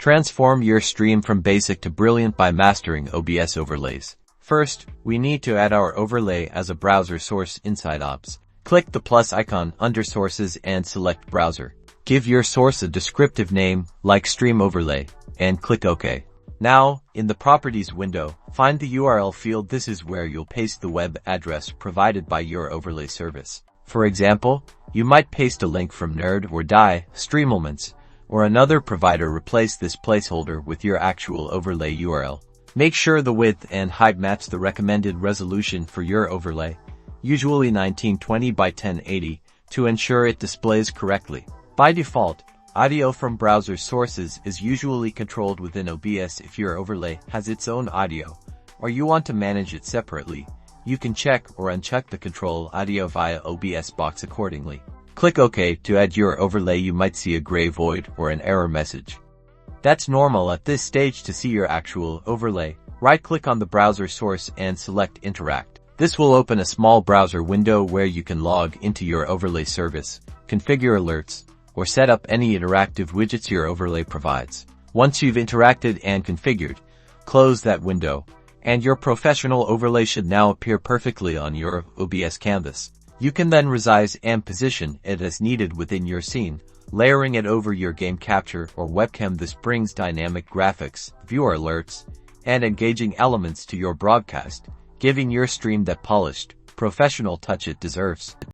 Transform your stream from basic to brilliant by mastering OBS overlays. First, we need to add our overlay as a browser source inside OBS. Click the plus icon under Sources and select Browser. Give your source a descriptive name, like Stream Overlay, and click OK. Now, in the Properties window, find the URL field. This is where you'll paste the web address provided by your overlay service. For example, you might paste a link from Nerd or Die, Streamelements, or another provider. Replace this placeholder with your actual overlay URL. Make sure the width and height match the recommended resolution for your overlay, usually 1920 by 1080, to ensure it displays correctly. By default, audio from browser sources is usually controlled within OBS. If your overlay has its own audio, or you want to manage it separately, you can check or uncheck the Control Audio via OBS box accordingly. Click OK to add your overlay. You might see a gray void or an error message. That's normal at this stage. To see your actual overlay, right-click on the browser source and select Interact. This will open a small browser window where you can log into your overlay service, configure alerts, or set up any interactive widgets your overlay provides. Once you've interacted and configured, close that window, and your professional overlay should now appear perfectly on your OBS canvas. You can then resize and position it as needed within your scene, layering it over your game capture or webcam. This brings dynamic graphics, viewer alerts, and engaging elements to your broadcast, giving your stream that polished, professional touch it deserves.